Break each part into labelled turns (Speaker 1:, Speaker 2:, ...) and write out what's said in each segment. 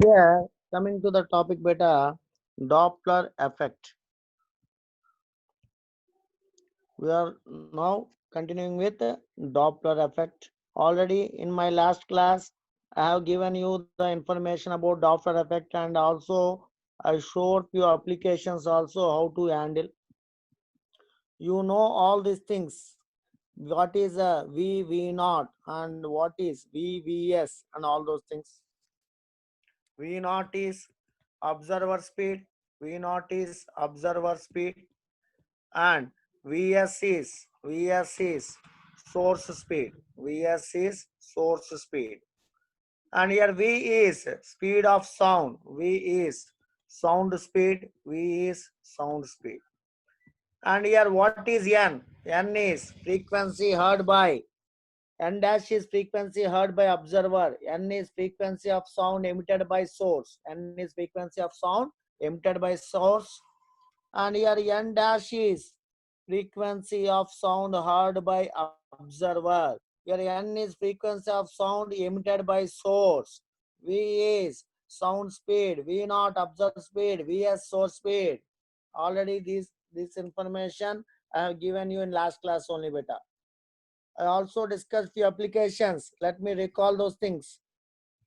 Speaker 1: Here, coming to the topic beta, Doppler effect. We are now continuing with Doppler effect. Already in my last class, I have given you the information about Doppler effect, and also I showed few applications also how to handle. You know all these things. What is a V naught and what is VVS and all those things. V naught is observer speed, V naught is observer speed, and Vs is source speed. Vs is source speed. And here V is speed of sound. V is sound speed. V is sound speed. And here what is N? N is frequency heard by. N dash is frequency heard by observer. N is frequency of sound emitted by source. N is frequency of sound emitted by source. And here N dash is frequency of sound heard by observer. Here N is frequency of sound emitted by source. V is sound speed. V not observer speed. Vs source speed. Already this information I have given you in last class only beta. I also discussed few applications. Let me recall those things.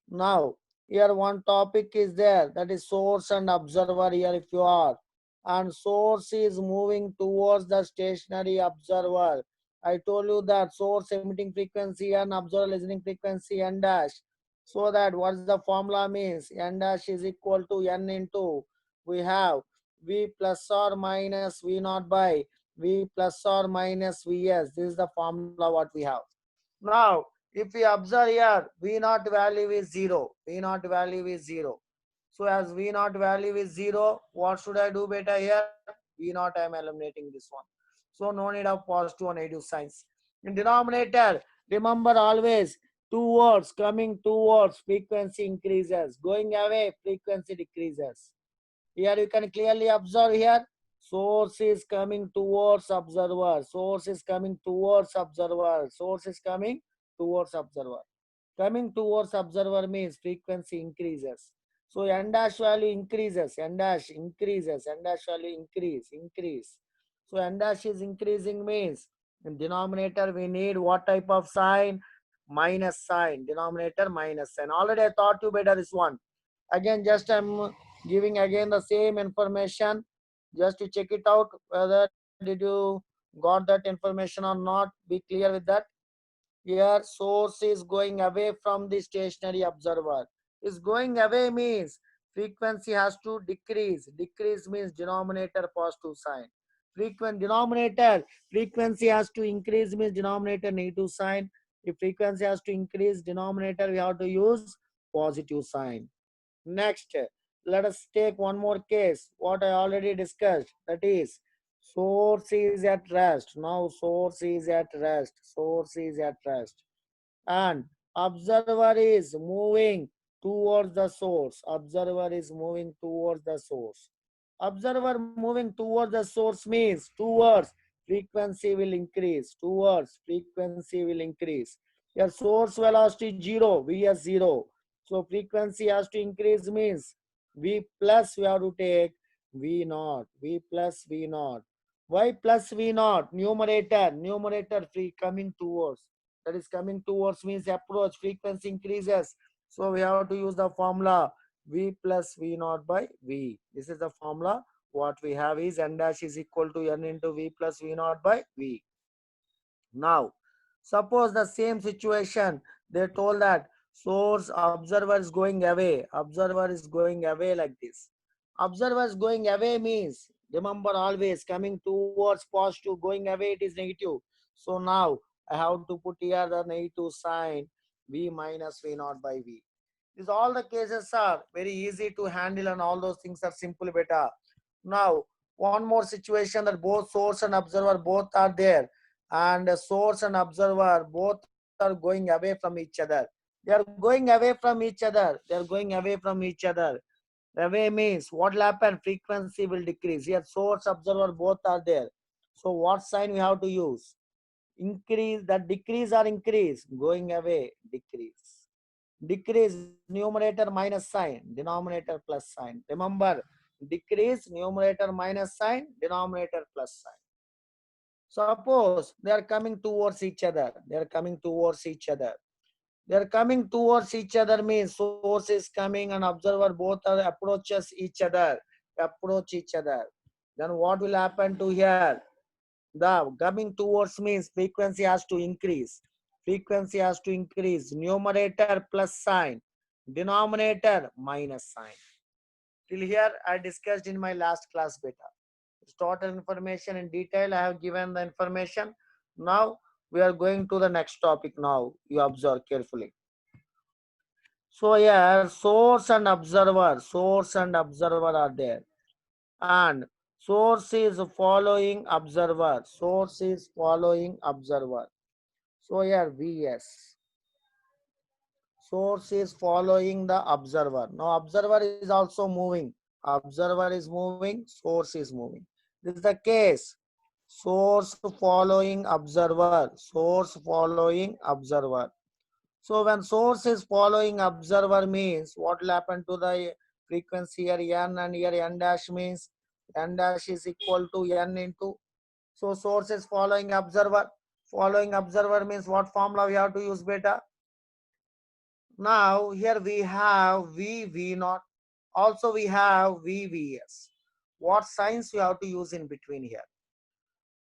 Speaker 1: Now, here one topic is there, that is source and observer here if you are. And source is moving towards the stationary observer. I told you that source emitting frequency and observer listening frequency n dash. So that what's the formula means? N dash is equal to n into, we have V plus or minus V naught by V plus or minus Vs. This is the formula what we have. Now, if we observe here, V naught value is 0. V naught value is 0. So as V naught value is 0, what should I do beta here? V naught I am eliminating this one. So no need of positive or negative signs. In denominator, remember always two words coming towards frequency increases. Going away, frequency decreases. Here you can clearly observe here. Source is coming towards observer. Source is coming towards observer. Source is coming towards observer. Coming towards observer means frequency increases. So n dash value increases, n dash increases, n dash value increase. So n dash is increasing means in denominator we need what type of sign? Minus sign. Denominator minus sign. Already I taught you better this one. Again, just I'm giving again the same information just to check it out whether did you got that information or not. Be clear with that. Here source is going away from the stationary observer. Is going away means frequency has to decrease. Decrease means denominator positive sign. Frequent denominator frequency has to increase means denominator negative sign. If frequency has to increase denominator, we have to use positive sign. Next, let us take one more case, what I already discussed, that is source is at rest. Now source is at rest. Source is at rest. And observer is moving towards the source. Observer is moving towards the source. Observer moving towards the source means towards frequency will increase. Towards frequency will increase. Your source velocity 0, Vs 0. So frequency has to increase means V plus we have to take V naught. V plus V naught. Why plus V naught? Numerator free coming towards. That is coming towards means approach. Frequency increases. So we have to use the formula V plus V naught by V. This is the formula. What we have is n dash is equal to n into V plus V naught by V. Now, suppose the same situation, they told that source observer is going away. Observer is going away like this. Observer is going away means, remember always coming towards positive, going away it is negative. So now I have to put here the negative sign V minus V naught by V. These all the cases are very easy to handle and all those things are simple beta. Now, one more situation that both source and observer both are there, and source and observer both are going away from each other. They are going away from each other. They are going away from each other. Away means what will happen? Frequency will decrease. Here source, observer both are there. So what sign we have to use? Increase, that decrease or increase? Going away, decrease. Decrease numerator minus sign, denominator plus sign. Remember, decrease numerator minus sign, denominator plus sign. Suppose they are coming towards each other. They are coming towards each other. They are coming towards each other means source is coming and observer both are approaches each other. Approach each other. Then what will happen to here? The coming towards means frequency has to increase. Frequency has to increase. Numerator plus sign. Denominator minus sign. Till here I discussed in my last class beta. Total information in detail. I have given the information. Now we are going to the next topic now. You observe carefully. So here source and observer are there. And source is following observer. Source is following observer. So here Vs. Source is following the observer. Now observer is also moving. Observer is moving, source is moving. This is the case. Source following observer. Source following observer. So when source is following observer means what will happen to the frequency here n, and here n dash means n dash is equal to n into. So source is following observer. Following observer means what formula we have to use beta? Now here we have V naught. Also we have VVS. What signs you have to use in between here?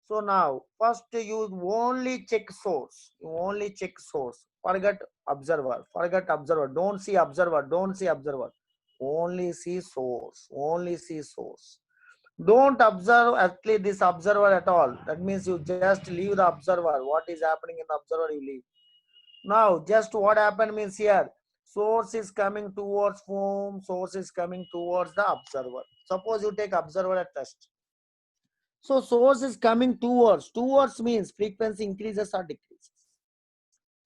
Speaker 1: So now first you only check source. You only check source. Forget observer. Forget observer. Don't see observer. Don't see observer. Only see source. Only see source. Don't observe actually this observer at all. That means you just leave the observer. What is happening in the observer, you leave. Now, just what happened means here, source is coming towards whom? Source is coming towards the observer. Suppose you take observer at first. So, source is coming towards. Towards means frequency increases or decreases.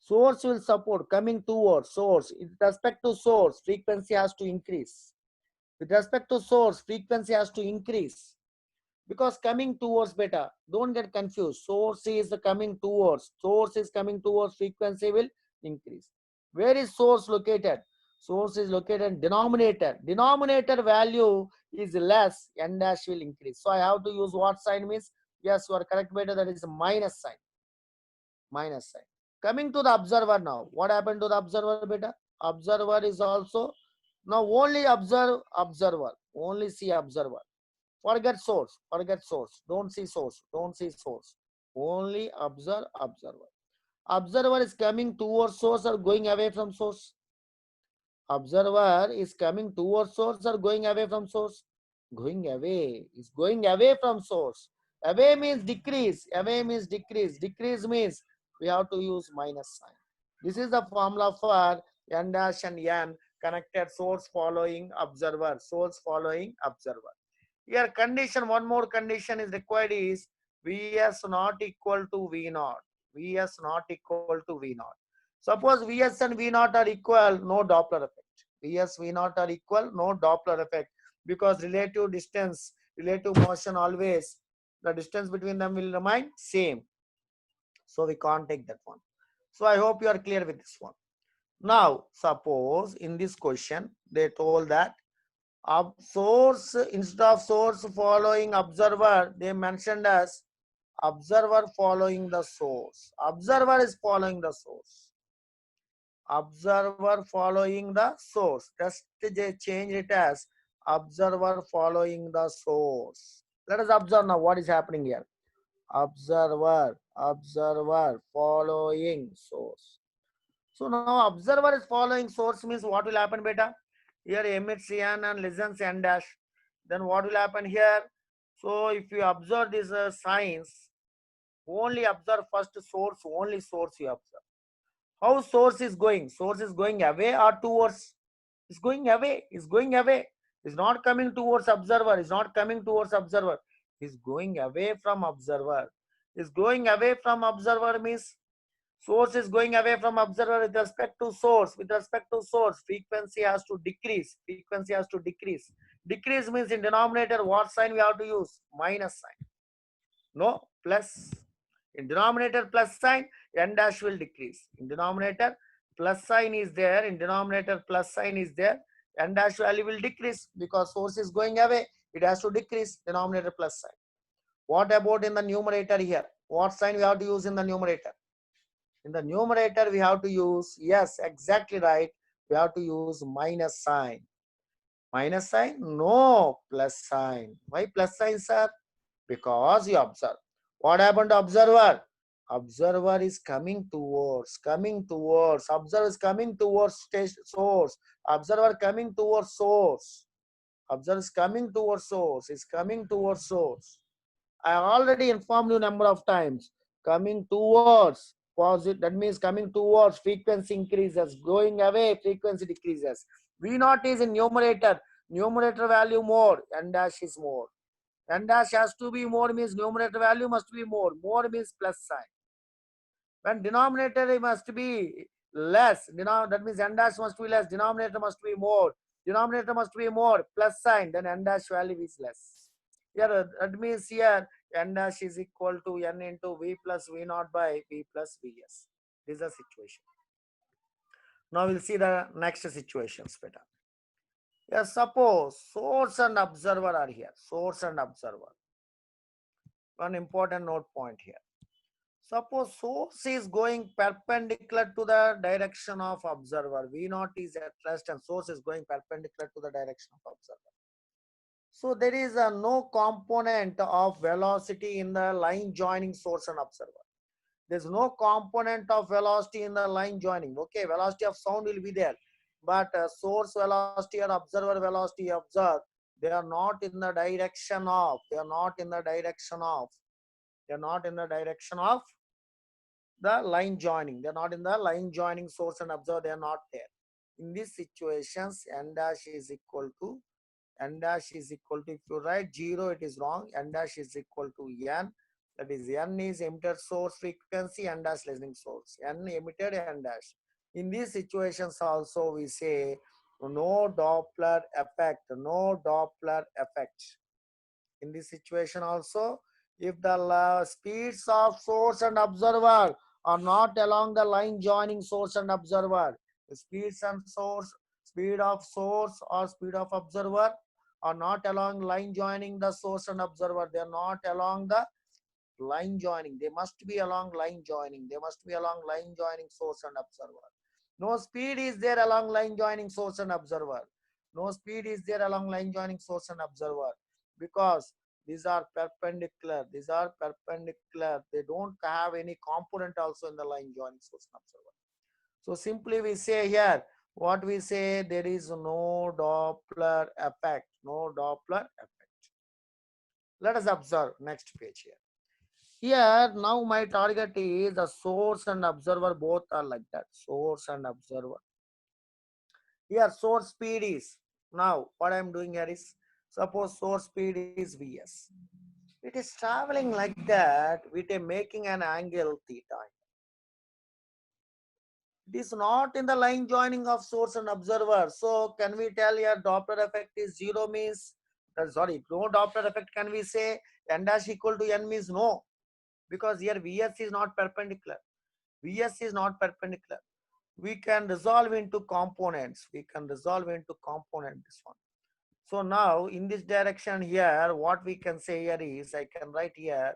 Speaker 1: Source will support coming towards source. With respect to source, frequency has to increase. With respect to source, frequency has to increase. Because coming towards beta, don't get confused. Source is coming towards. Source is coming towards, frequency will increase. Where is source located? Source is located in denominator. Denominator value is less, n dash will increase. So I have to use what sign means? Yes, you are correct beta, that is a minus sign. Minus sign. Coming to the observer now. What happened to the observer beta? Observer is also, now only observe observer. Only see observer. Forget source. Forget source. Don't see source. Don't see source. Only observe observer. Observer is coming towards source or going away from source. Observer is coming towards source or going away from source. Going away. Is going away from source. Away means decrease. Away means decrease. Decrease means we have to use minus sign. This is the formula for n dash and n connected source following observer. Source following observer. Here condition, one more condition is required is Vs not equal to V naught. Vs not equal to V naught. Suppose Vs and V naught are equal, no Doppler effect. Vs, V naught are equal, no Doppler effect. Because relative distance, relative motion always, the distance between them will remain same. So we can't take that one. So I hope you are clear with this one. Now, suppose in this question, they told that source, instead of source following observer, they mentioned as observer following the source. Observer is following the source. Observer following the source. Just they change it as observer following the source. Let us observe now what is happening here. Observer following source. So now observer is following source means what will happen beta? Here emits n and listens n dash. Then what will happen here? So if you observe these signs, only observe first source, only source you observe. How source is going? Source is going away or towards? It's going away. It's going away. It's not coming towards observer. It's not coming towards observer. It's going away from observer. It's going away from observer means source is going away from observer with respect to source. With respect to source, frequency has to decrease. Frequency has to decrease. Decrease means in denominator, what sign we have to use? Minus sign. No, plus. In denominator plus sign, n dash will decrease. In denominator, plus sign is there, in denominator plus sign is there, n dash value will decrease because source is going away. It has to decrease, denominator plus sign. What about in the numerator here? What sign we have to use in the numerator? In the numerator, we have to use, yes, exactly right. We have to use minus sign. Minus sign? No, plus sign. Why plus sign, sir? Because you observe. What happened to observer? Observer is coming towards, observer is coming towards source, observer coming towards source, observer is coming towards source, is coming towards source. I already informed you number of times. Coming towards positive, that means coming towards, frequency increases. Going away, frequency decreases. V naught is in numerator. Numerator value more, n dash is more. N dash has to be more means numerator value must be more. More means plus sign. When denominator must be less, that means n dash must be less, denominator must be more. Denominator must be more, plus sign, then n dash value is less. Here, that means here n dash is equal to n into v plus v naught by v plus vs. This is the situation. Now we'll see the next situations better. Yes, suppose source and observer are here. Source and observer. One important note point here. Suppose source is going perpendicular to the direction of observer. V naught is at rest and source is going perpendicular to the direction of observer. So there is no component of velocity in the line joining source and observer. There's no component of velocity in the line joining. Okay, velocity of sound will be there, but source velocity or observer velocity, observe, they are not in the direction of, they are not in the direction of, they are not in the direction of the line joining. They are not in the line joining source and observer, they are not there. In these situations, n dash is equal to, n dash is equal to, if you write 0, it is wrong. N dash is equal to n. That is, n is emitted source frequency, n dash listening source. N emitted, n dash. In these situations also we say no Doppler effect, no Doppler effect. In this situation also, if the speeds of source and observer are not along the line joining source and observer, the speeds and source, speed of source or speed of observer are not along line joining the source and observer. They are not along the line joining. They must be along line joining. They must be along line joining source and observer. No speed is there along line joining source and observer. No speed is there along line joining source and observer, because these are perpendicular. These are perpendicular. They don't have any component also in the line joining source and observer. So simply we say here, what we say, there is no Doppler effect. No Doppler effect. Let us observe next page here. Here now my target is the source and observer, both are like that. Source and observer. Here source speed is, now what I am doing here is, suppose source speed is Vs. It is traveling like that with a making an angle theta. It is not in the line joining of source and observer. So can we tell here Doppler effect is 0 means, sorry, no Doppler effect, can we say n dash equal to n means no, because here Vs is not perpendicular. Vs is not perpendicular. We can resolve into components. We can resolve into component this one. So now in this direction here, what we can say here is, I can write here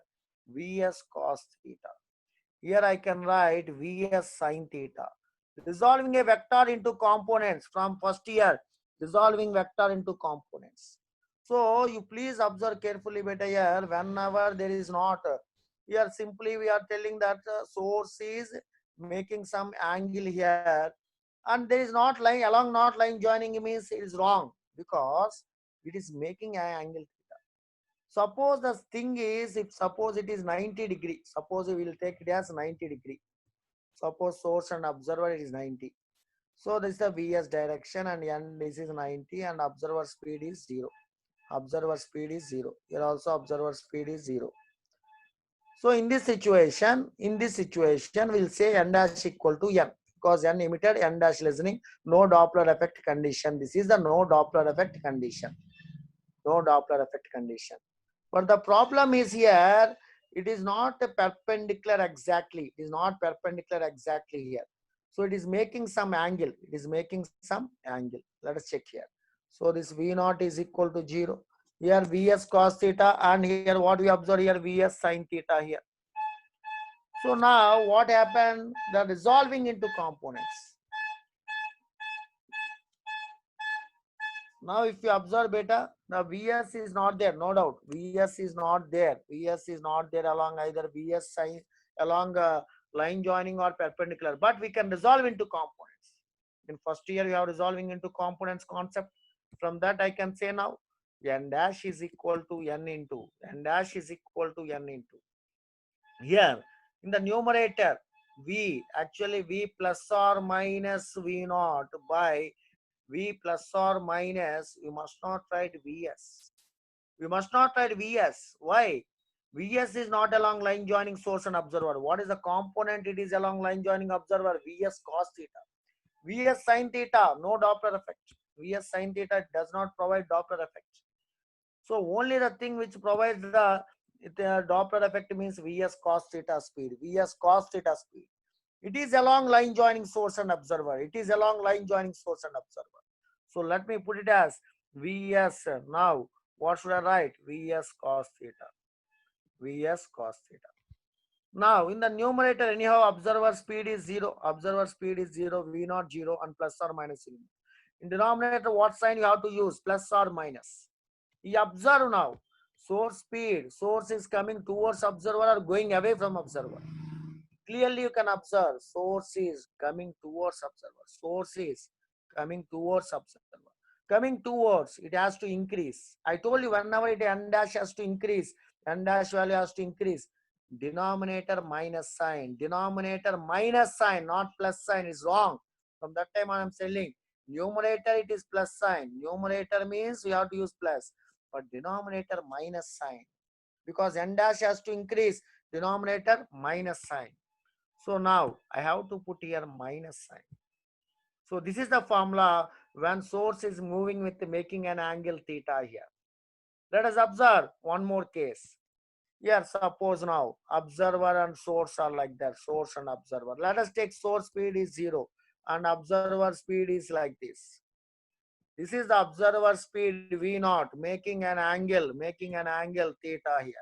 Speaker 1: Vs cos theta. Here I can write Vs sin theta. Resolving a vector into components from first year, resolving vector into components. So you please observe carefully better here, whenever there is not, here simply we are telling that source is making some angle here, and there is not line, along not line joining means it is wrong, because it is making an angle theta. Suppose the thing is, if suppose it is 90 degree, suppose we will take it as 90 degree. Suppose source and observer is 90. So this is the Vs direction, and n this is 90, and observer speed is 0. Observer speed is 0. Here also observer speed is 0. So in this situation, we'll say n dash equal to n, because n emitted, n dash listening, no Doppler effect condition. This is the no Doppler effect condition. No Doppler effect condition. But the problem is here, it is not a perpendicular exactly. It is not perpendicular exactly here. So it is making some angle. It is making some angle. Let us check here. So this V naught is equal to 0. Here Vs cos theta, and here what we observe here, Vs sin theta here. So now what happened? The resolving into components. Now if you observe better, the Vs is not there, no doubt. Vs is not there. Vs is not there along either Vs sin, along line joining or perpendicular. But we can resolve into components. In first year we have resolving into components concept. From that I can say now n dash is equal to n into n dash is equal to n into. Here in the numerator, V actually V plus or minus V naught by V plus or minus, we must not write Vs. We must not write Vs. Why? Vs is not along line joining source and observer. What is the component? It is along line joining observer. Vs cos theta. Vs sin theta, no Doppler effect. Vs sin theta does not provide Doppler effect. So only the thing which provides the Doppler effect means Vs cos theta speed. Vs cos theta speed. It is along line joining source and observer. It is along line joining source and observer. So let me put it as Vs. Now what should I write? Vs cos theta. Vs cos theta. Now in the numerator, anyhow, observer speed is 0. Observer speed is 0. V naught 0 and plus or minus sign. In denominator, what sign you have to use? Plus or minus. You observe now. Source speed. Source is coming towards observer or going away from observer. Clearly you can observe source is coming towards observer. Source is coming towards observer. Coming towards, it has to increase. I told you whenever it n dash has to increase, n dash value has to increase. Denominator minus sign. Denominator minus sign, not plus sign, is wrong. From that time I am telling. Numerator it is plus sign. Numerator means we have to use plus. But denominator minus sign. Because n dash has to increase. Denominator minus sign. So now I have to put here minus sign. So this is the formula when source is moving with making an angle theta here. Let us observe one more case. Here suppose now observer and source are like that, source and observer. Let us take source speed is 0 and observer speed is like this. This is the observer speed V naught making an angle theta here.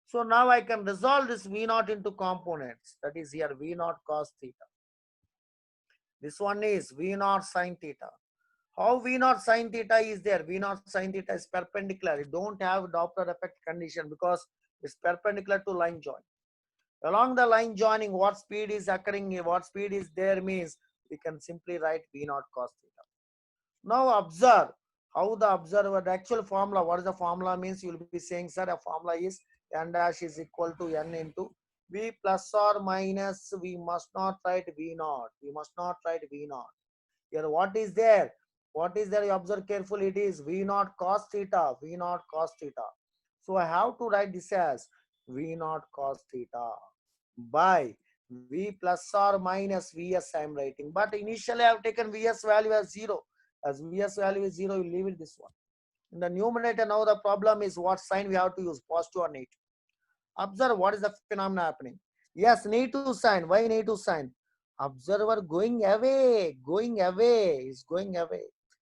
Speaker 1: So now I can resolve this V naught into components. That is here V naught cos theta. This one is V naught sin theta. How V naught sin theta is there? V naught sin theta is perpendicular. You don't have Doppler effect condition because it's perpendicular to line join. Along the line joining, what speed is occurring, what speed is there means we can simply write V naught cos theta. Now observe how the observer, the actual formula, what is the formula means you will be saying, sir, a formula is n dash is equal to n into V plus or minus, we must not write V naught. We must not write V naught. Here what is there? What is there? You observe carefully. It is V naught cos theta. V naught cos theta. So I have to write this as V naught cos theta by V plus or minus Vs I am writing. But initially I have taken Vs value as 0. As Vs value is 0, you leave it this one. In the numerator now the problem is what sign we have to use, positive or negative. Observe what is the phenomena happening. Yes, negative sign. Why negative sign? Observer going away is going away.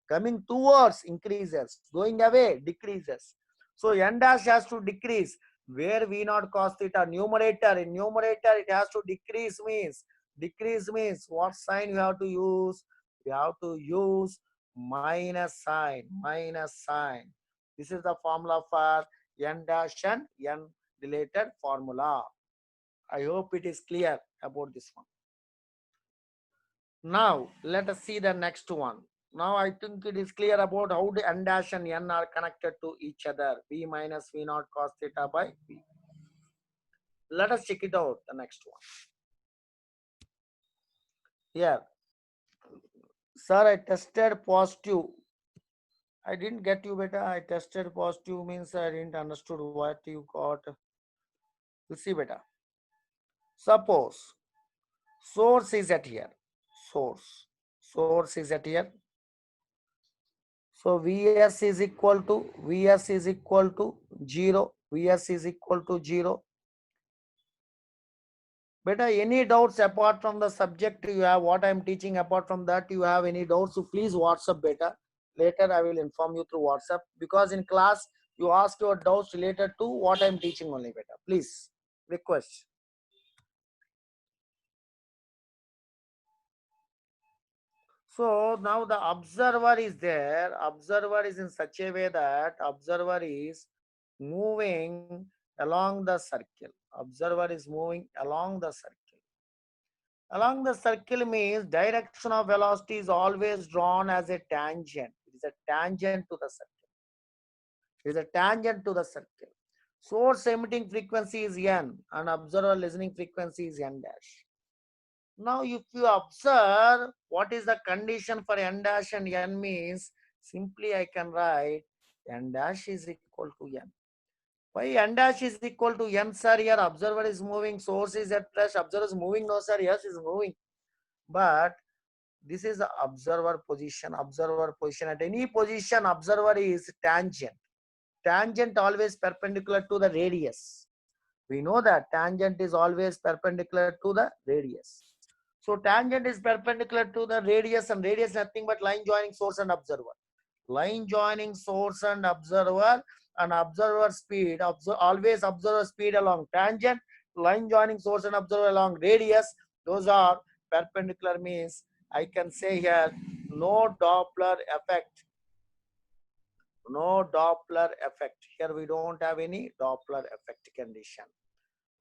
Speaker 1: Coming towards increases, going away decreases. So n dash has to decrease. Where V naught cos theta numerator, in numerator it has to decrease means what sign you have to use? We have to use minus sign. This is the formula for n dash and n related formula. I hope it is clear about this one. Now let us see the next one. Now I think it is clear about how the n dash and n are connected to each other. V minus V naught cos theta by V. Let us check it out, the next one. Here, sir, I tested positive. I didn't get you better. I tested positive means I didn't understood what you got. You see better. Suppose source is at here. Source is at here. So Vs is equal to 0. Vs is equal to 0. Beta, any doubts apart from the subject you have, what I am teaching, apart from that, you have any doubts, so please WhatsApp beta. Later I will inform you through WhatsApp, because in class you ask your doubts related to what I am teaching only beta. Please, request. So now the observer is there. Observer is in such a way that observer is moving along the circle. Observer is moving along the circle. Along the circle means direction of velocity is always drawn as a tangent. It is a tangent to the circle. It is a tangent to the circle. Source emitting frequency is n and observer listening frequency is n dash. Now, if you observe what is the condition for n dash and n means, simply I can write n dash is equal to n. Why n dash is equal to n, sir? Here observer is moving, source is at rest, observer is moving. No, sir, yes, is moving. But this is the observer position. Observer position, at any position, observer is tangent. Tangent always perpendicular to the radius. We know that tangent is always perpendicular to the radius. So tangent is perpendicular to the radius, and radius nothing but line joining source and observer. Line joining source and observer speed, always observer speed along tangent, line joining source and observer along radius. Those are perpendicular, means I can say here no Doppler effect. No Doppler effect. Here we don't have any Doppler effect condition.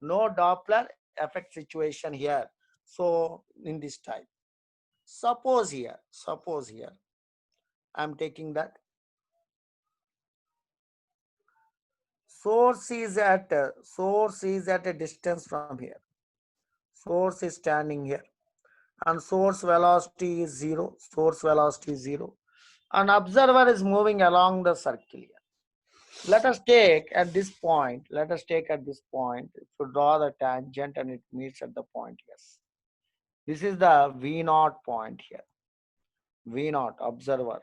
Speaker 1: No Doppler effect situation here. So in this type, suppose here I'm taking that source is at a distance from here. Source is standing here and source velocity is 0. Source velocity is 0 and observer is moving along the circle here. Let us take at this point, to draw the tangent and it meets at the point. Yes, this is the V0 point here. V0, observer.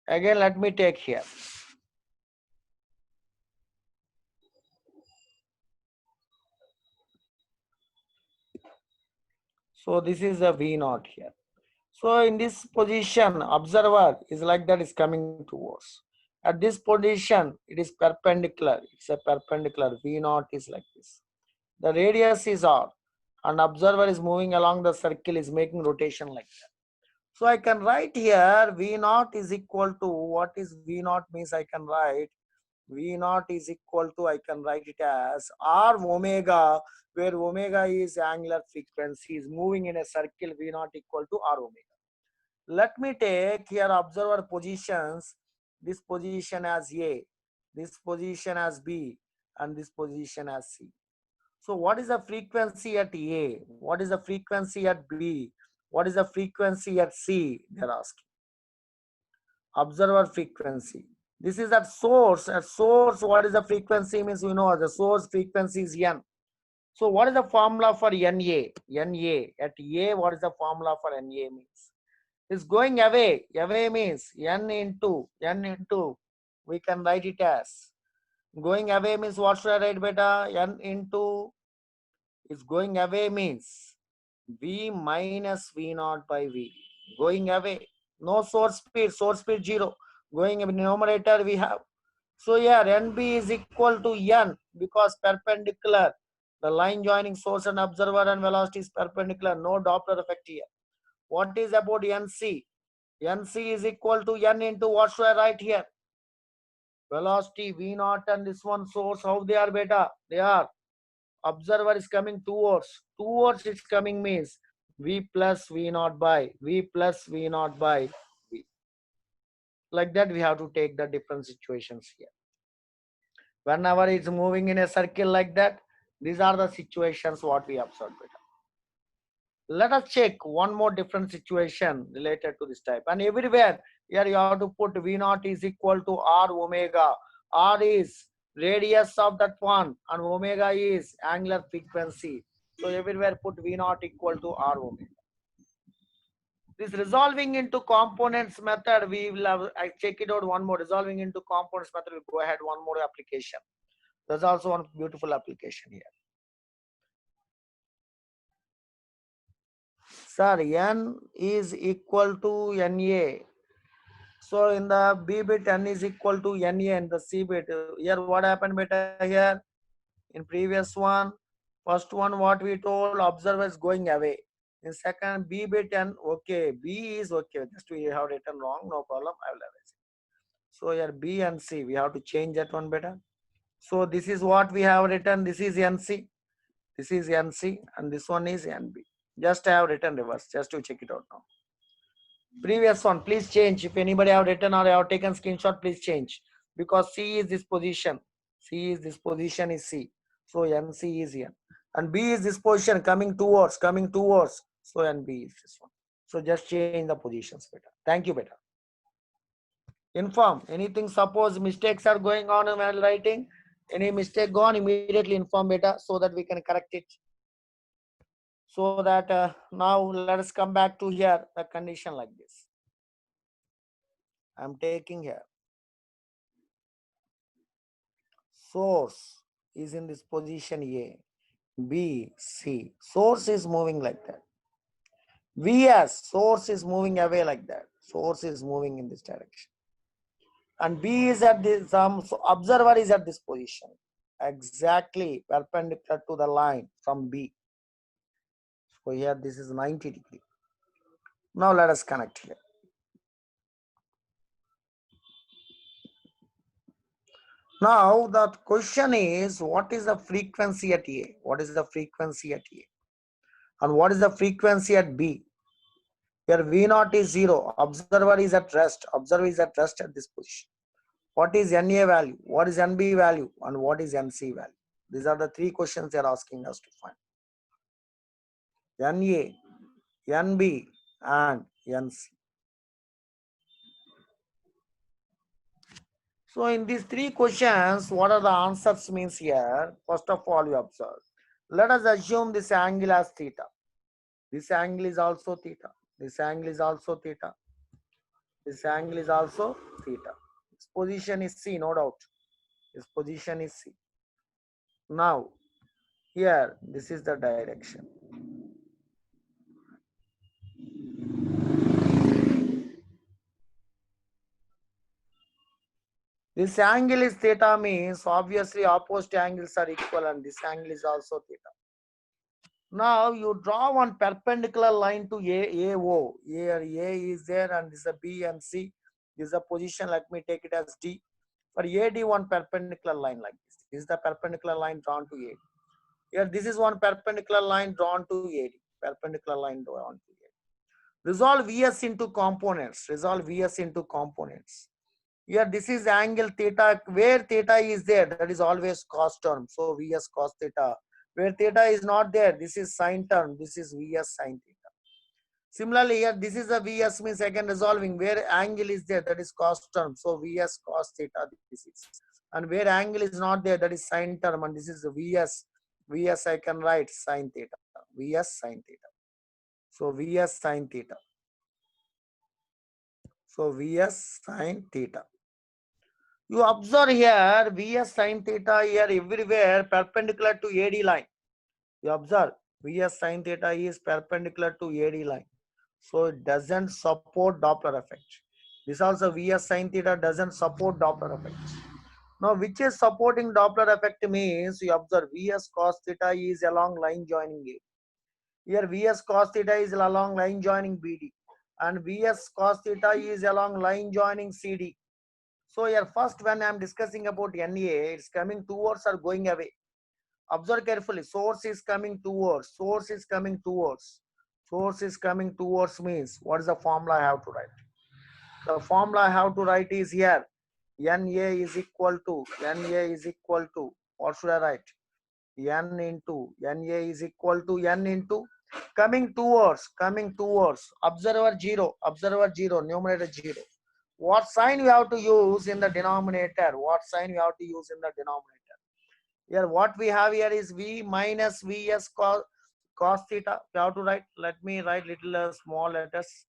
Speaker 1: Again, let me take here. So this is the V0 here. So in this position, observer is like that, is coming towards. At this position, it is perpendicular. It's a perpendicular. V0 is like this. The radius is R and observer is moving along the circle, is making rotation like that. So I can write here V0 is equal to, what is V0 means, I can write V0 is equal to, I can write it as R omega, where omega is angular frequency, is moving in a circle, V0 equal to R omega. Let me take here observer positions, this position as A, this position as B, and this position as C. So what is the frequency at A? What is the frequency at B? What is the frequency at C? They're asking. Observer frequency. This is at source. At source, what is the frequency means? We know the source frequency is N. So what is the formula for NA? NA at A, what is the formula for NA means? It's going away. Away means N into, we can write it as, going away means what should I write beta? N into, is going away means V minus V0 by V. Going away. No source speed 0. Going in numerator we have. So here NB is equal to N because perpendicular. The line joining source and observer and velocity is perpendicular. No Doppler effect here. What is about NC? NC is equal to N into, what should I write here? Velocity V0 and this one source. How they are beta? They are. Observer is coming towards. Towards it's coming means V plus V0 by V plus V0 by V. Like that we have to take the different situations here. Whenever it's moving in a circle like that, these are the situations what we observed. Let us check one more different situation related to this type. And everywhere here you have to put V0 is equal to R omega. R is radius of that one and omega is angular frequency. So everywhere put V0 equal to R omega. This resolving into components method, we will have, I check it out one more. Resolving into components method, we'll go ahead one more application. There's also one beautiful application here. Sir, N is equal to NA. So in the B bit, N is equal to NA and the C bit. Here what happened beta here? In previous one, first one what we told, observer is going away. In second, B bit N, okay, B is okay. Just we have written wrong, no problem. I will erase it. So here B and C, we have to change that one better. So this is what we have written. This is NC, this is NC, and this one is NB. Just I have written reverse, just to check it out now. Previous one, please change. If anybody have written or have taken screenshot, please change. Because C is this position. C is this position is C. So NC is here. And B is this position coming towards. So NB is this one. So just change the positions better. Thank you better. Inform. Anything suppose mistakes are going on while writing. Any mistake gone, immediately inform better so that we can correct it. So that now let us come back to here the condition like this. I'm taking here. Source is in this position A, B, C. Source is moving like that. VS, source is moving away like that. Source is moving in this direction. And B is at this, so observer is at this position. Exactly perpendicular to the line from B. So here this is 90 degree. Now let us connect here. Now the question is, what is the frequency at A? What is the frequency at A? And what is the frequency at B? Here V0 is 0. Observer is at rest. Observer is at rest at this position. What is NA value? What is NB value? And what is NC value? These are the three questions they are asking us to find. NA, NB, and NC. So in these three questions, what are the answers means here? First of all, you observe. Let us assume this angle as theta. This angle is also theta. This angle is also theta. This angle is also theta. Its position is C, no doubt. Its position is C. Now, here, this is the direction. This angle is theta means obviously opposite angles are equal and this angle is also theta. Now you draw one perpendicular line to AO. Here A is there and this is a B and C. This is a position, let me take it as D. For AD, one perpendicular line like this. This is the perpendicular line drawn to AD. Here this is one perpendicular line drawn to AD. Perpendicular line drawn to AD. Resolve VS into components. Resolve VS into components. Here this is angle theta. Where theta is there, that is always cos term. So Vs cos theta. Where theta is not there, this is sine term. This is Vs sine theta. Similarly, here this is a Vs means again resolving. Where angle is there, that is cos term. So Vs cos theta. This is. And where angle is not there, that is sine term. And this is Vs. Vs I can write sine theta. Vs sine theta. So Vs sine theta. So Vs sine theta. You observe here Vs sine theta here everywhere perpendicular to AD line. You observe Vs sine theta is perpendicular to AD line. So it doesn't support Doppler effect. This also Vs sine theta doesn't support Doppler effect. Now which is supporting Doppler effect means you observe Vs cos theta is along line joining A. Here Vs cos theta is along line joining BD. And Vs cos theta is along line joining CD. So here first when I am discussing about NA, it's coming towards or going away. Observe carefully. Source is coming towards. Source is coming towards. Source is coming towards means what is the formula I have to write? The formula I have to write is here. NA is equal to what should I write? N into NA is equal to N into coming towards observer 0, numerator 0. What sign you have to use in the denominator? What sign you have to use in the denominator? Here what we have here is V minus Vs cos theta. You have to write. Let me write little small letters.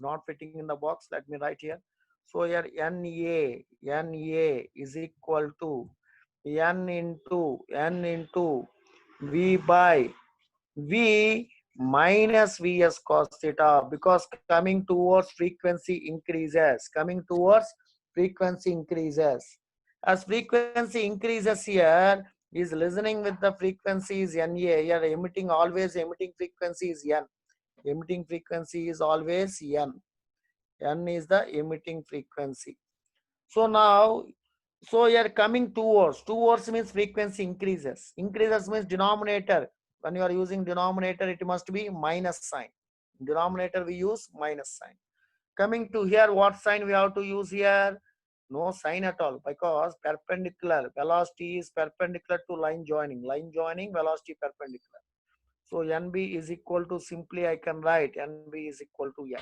Speaker 1: Not fitting in the box. Let me write here. So here NA is equal to N into V by V minus Vs cos theta, because coming towards frequency increases. Coming towards frequency increases. As frequency increases here, is listening with the frequency is Na. Here emitting, always emitting frequency is N. Emitting frequency is always N. N is the emitting frequency. So now, so you are coming towards means frequency increases. Increases means denominator. When you are using denominator, it must be minus sign. Denominator we use minus sign. Coming to here, what sign we have to use here? No sign at all, because perpendicular. Velocity is perpendicular to line joining. Line joining, velocity perpendicular. So NB is equal to, simply I can write NB is equal to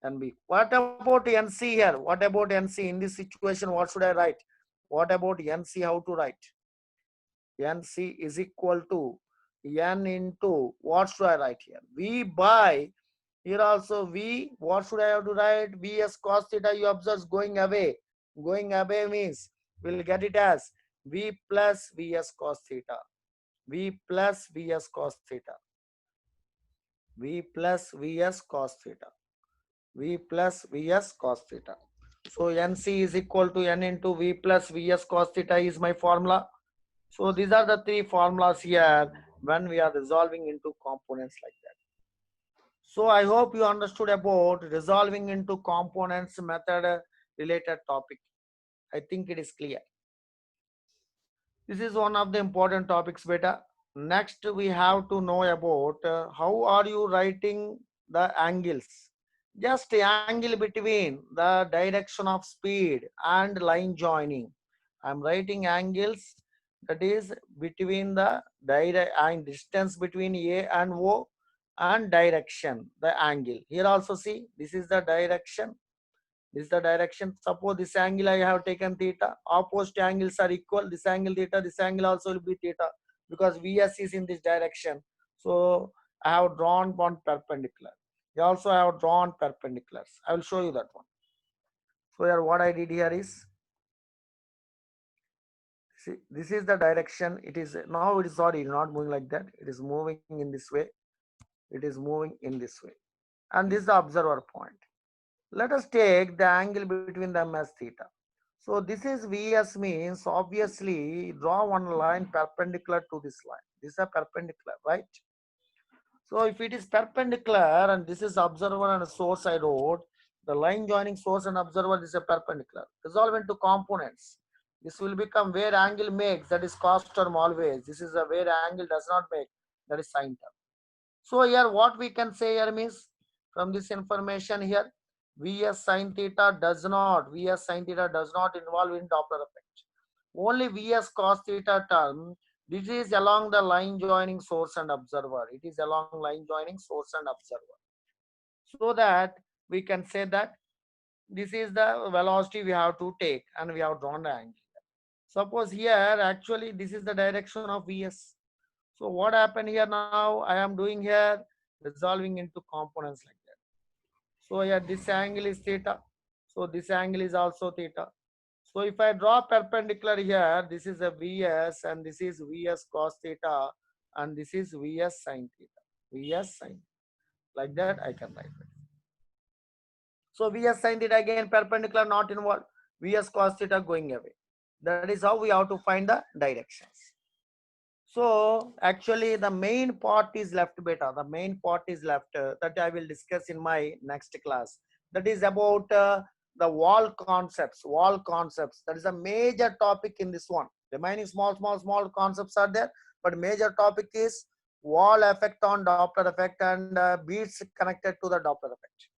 Speaker 1: N. NB. What about NC here? What about NC? In this situation, what should I write? What about NC? How to write? NC is equal to N into, what should I write here? V by, here also V, what should I have to write? Vs cos theta, you observe going away. Going away means we'll get it as V plus Vs cos theta. V plus Vs cos theta. V plus Vs cos theta. V plus Vs cos theta. So NC is equal to N into V plus Vs cos theta is my formula. So these are the three formulas here when we are resolving into components like that. So I hope you understood about resolving into components method related topic. I think it is clear. This is one of the important topics, beta. Next, we have to know about how are you writing the angles. Just angle between the direction of speed and line joining. I'm writing angles, that is between the and distance between A and O, and direction, the angle. Here also see, this is the direction. This is the direction. Suppose this angle I have taken theta. Opposite angles are equal. This angle theta, this angle also will be theta, because Vs is in this direction. So I have drawn one perpendicular. You also have drawn perpendiculars. I will show you that one. So here what I did here is, see, this is the direction. It is now, it is, sorry, not moving like that. It is moving in this way. It is moving in this way. And this is the observer point. Let us take the angle between them as theta. So this is Vs means, obviously draw one line perpendicular to this line. This is a perpendicular, right? So if it is perpendicular and this is observer and source I wrote, the line joining source and observer is a perpendicular. Resolve into components. This will become where angle makes, that is cos term always. This is a where angle does not make, that is sin term. So here what we can say here means, from this information here, Vs sin theta does not involve in Doppler effect. Only Vs cos theta term, this is along the line joining source and observer. It is along line joining source and observer. So that we can say that this is the velocity we have to take, and we have drawn the angle. Suppose here actually this is the direction of Vs. So what happened here now? I am doing here resolving into components like that. So here this angle is theta. So this angle is also theta. So if I draw perpendicular here, this is a Vs and this is Vs cos theta and this is Vs sin theta. Vs sin. Like that I can write it. So Vs sin theta again perpendicular not involved. Vs cos theta going away. That is how we have to find the directions. So actually the main part is left, beta. The main part is left that I will discuss in my next class. That is about the wall concepts. Wall concepts. That is a major topic in this one. Remaining small concepts are there, but major topic is wall effect on Doppler effect and beats connected to the Doppler effect.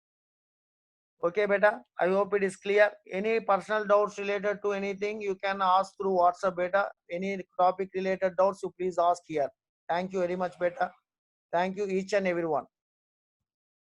Speaker 1: Okay, beta. I hope it is clear. Any personal doubts related to anything, you can ask through WhatsApp, beta. Any topic related doubts, you please ask here. Thank you very much, beta. Thank you each and everyone.